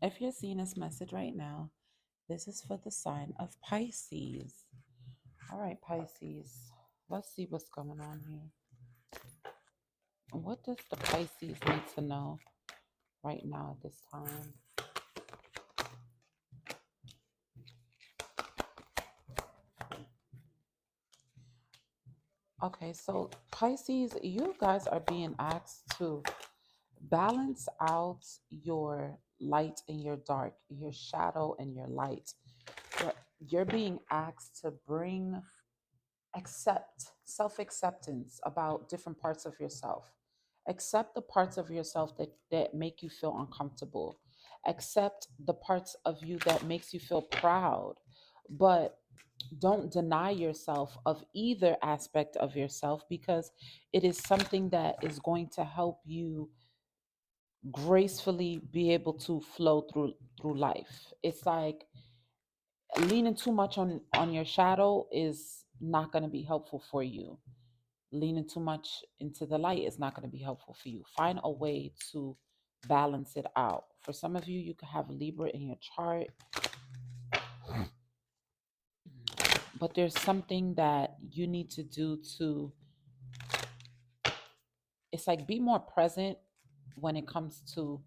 If you're seeing this message right now, this is for the sign of Pisces. All right, Pisces. Let's see what's going on here. What does the Pisces need to know right now at this time? Okay, so Pisces, you guys are being asked to balance out your light and your dark, your shadow and your light. You're, you're being asked to bring self-acceptance about different parts of yourself. Accept the parts of yourself that make you feel uncomfortable. Accept the parts of you that makes you feel proud. But don't deny yourself of either aspect of yourself, because it is something that is going to help you gracefully be able to flow through life. It's like leaning too much on your shadow is not going to be helpful for you. Leaning too much into the light is not going to be helpful for you. Find a way to balance it out. For some of you, you could have Libra in your chart, but there's something that you need to do to, it's like, be more present when it comes to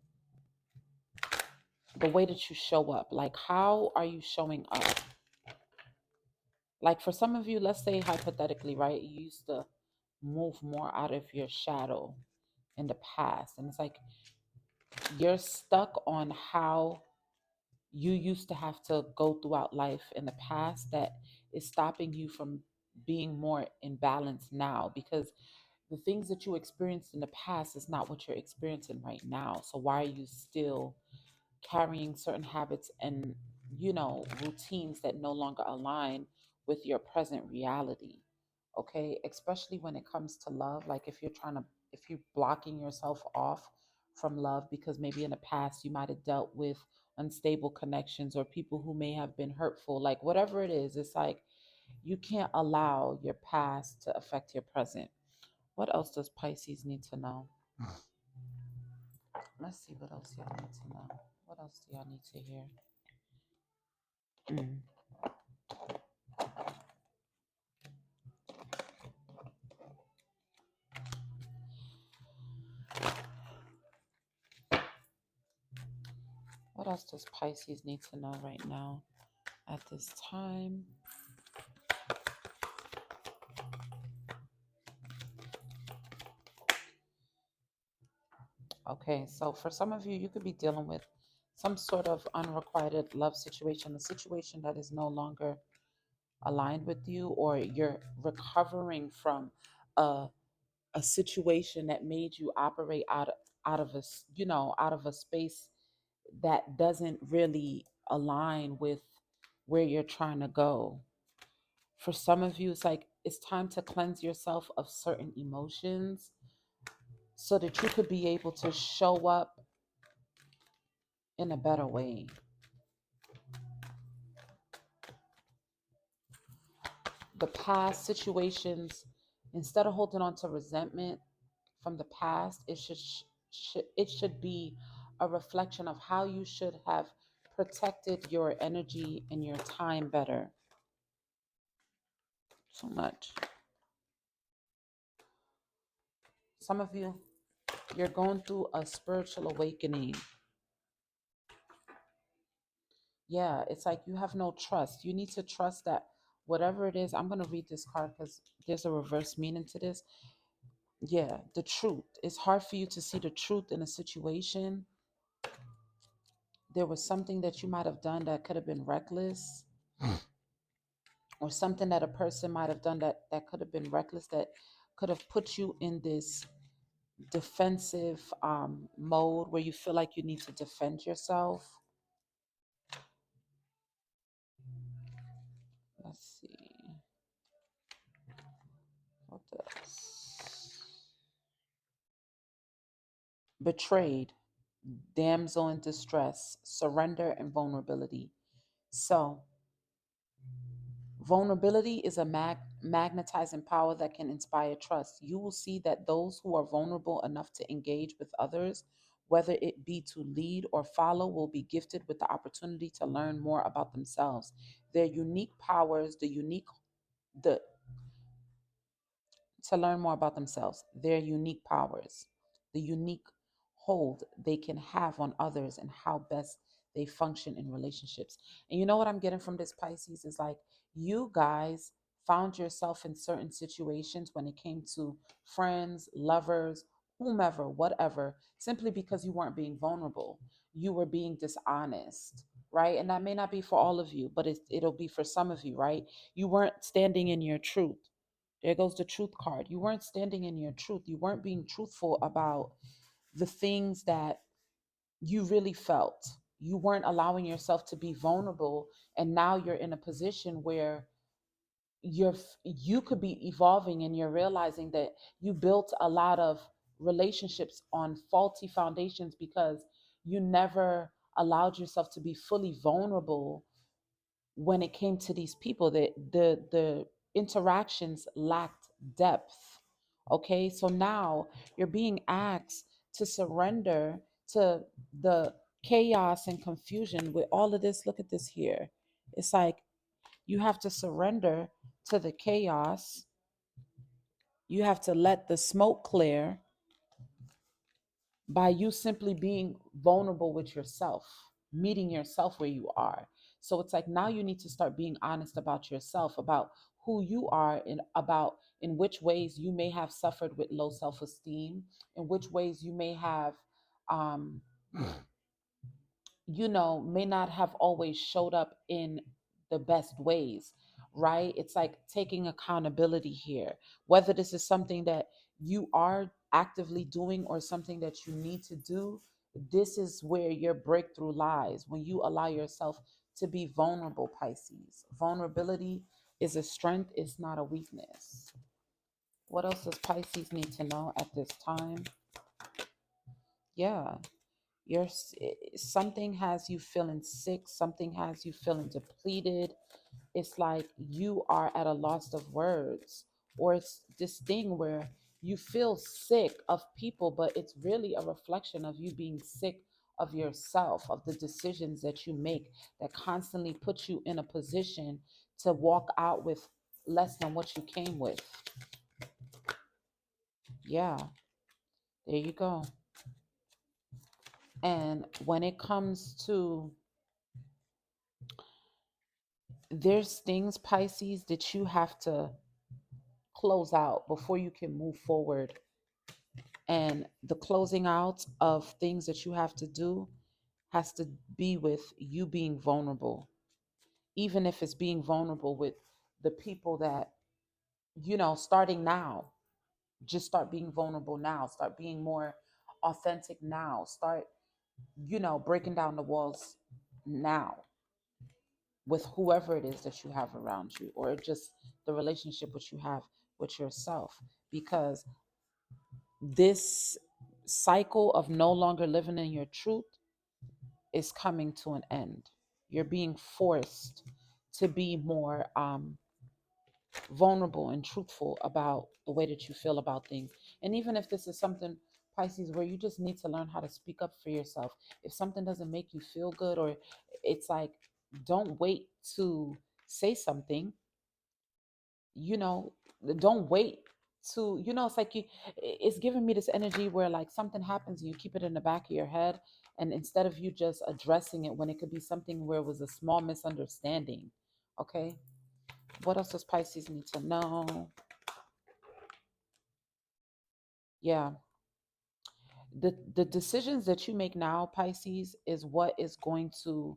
the way that you show up. Like, how are you showing up? Like, for some of you, let's say hypothetically, right, you used to move more out of your shadow in the past, and it's like you're stuck on how you used to have to go throughout life in the past that is stopping you from being more in balance now, because the things that you experienced in the past is not what you're experiencing right now. So why are you still carrying certain habits and, routines that no longer align with your present reality? Okay, especially when it comes to love. Like, if you're blocking yourself off from love because maybe in the past you might have dealt with unstable connections or people who may have been hurtful, like whatever it is, it's like you can't allow your past to affect your present. What else does Pisces need to know? Let's see what else y'all need to know. What else do y'all need to hear? Mm. What else does Pisces need to know right now at this time? Okay, so for some of you, you could be dealing with some sort of unrequited love situation, a situation that is no longer aligned with you, or you're recovering from a, a situation that made you operate out of out of a space that doesn't really align with where you're trying to go. For some of you, it's like it's time to cleanse yourself of certain emotions so that you could be able to show up in a better way. The past situations, instead of holding on to resentment from the past, it should be a reflection of how you should have protected your energy and your time better. So much. Some of you, you're going through a spiritual awakening. Yeah, it's like you have no trust. You need to trust that whatever it is, I'm going to read this card because there's a reverse meaning to this. Yeah, the truth. It's hard for you to see the truth in a situation. There was something that you might have done that could have been reckless, or something that a person might have done that could have been reckless, that could have put you in this defensive mode where you feel like you need to defend yourself. Let's see. What else? Betrayed, damsel in distress, surrender, and vulnerability. So, vulnerability is a magnetizing power that can inspire trust. You will see that those who are vulnerable enough to engage with others whether it be to lead or follow, will be gifted with the opportunity to learn more about themselves, their unique powers, the to learn more about themselves, their unique powers, the unique hold they can have on others, and how best they function in relationships. And you know what I'm getting from this, Pisces, is like you guys found yourself in certain situations when it came to friends, lovers, whomever, whatever, simply because you weren't being vulnerable. You were being dishonest, right? And that may not be for all of you, but it'll be for some of you, right? You weren't standing in your truth. There goes the truth card. You weren't standing in your truth. You weren't being truthful about the things that you really felt. You weren't allowing yourself to be vulnerable. And now you're in a position where you could be evolving, and you're realizing that you built a lot of relationships on faulty foundations because you never allowed yourself to be fully vulnerable when it came to these people. That the interactions lacked depth. Okay, so now you're being asked to surrender to the chaos and confusion with all of this. Look at this here. It's like you have to surrender to the chaos. You have to let the smoke clear by you simply being vulnerable with yourself, meeting yourself where you are. So it's like now you need to start being honest about yourself, about who you are, and about in which ways you may have suffered with low self-esteem, in which ways you may have um may not have always showed up in the best ways, right? It's like taking accountability here, whether this is something that you are actively doing or something that you need to do. This is where your breakthrough lies, when you allow yourself to be vulnerable, Pisces. Vulnerability is a strength, it's not a weakness. What else does Pisces need to know at this time? Yeah, something has you feeling sick, something has you feeling depleted. It's like you are at a loss of words, or it's this thing where you feel sick of people, but it's really a reflection of you being sick of yourself, of the decisions that you make that constantly put you in a position to walk out with less than what you came with. Yeah, there you go. And when it comes to, there's things, Pisces, that you have to close out before you can move forward. And the closing out of things that you have to do has to be with you being vulnerable, even if it's being vulnerable with the people that, starting now. Just start being vulnerable now. Start being more authentic now. Start, breaking down the walls now with whoever it is that you have around you, or just the relationship which you have with yourself, because this cycle of no longer living in your truth is coming to an end. You're being forced to be more vulnerable and truthful about the way that you feel about things. And even if this is something, Pisces, where you just need to learn how to speak up for yourself, if something doesn't make you feel good, or it's like, don't wait to say something, you know don't wait to, it's like it's giving me this energy where like something happens and you keep it in the back of your head, and instead of you just addressing it when it could be something where it was a small misunderstanding. Okay, what else does Pisces need to know? Yeah, the decisions that you make now, Pisces, is what is going to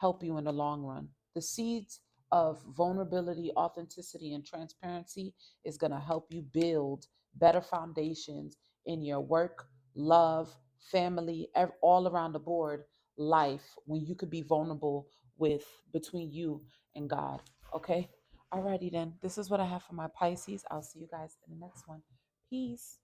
help you in the long run. The seeds of vulnerability, authenticity, and transparency is going to help you build better foundations in your work, love, family, all around the board life, when you could be vulnerable with between you and God. Okay? Alrighty then. This is what I have for my Pisces. I'll see you guys in the next one. Peace.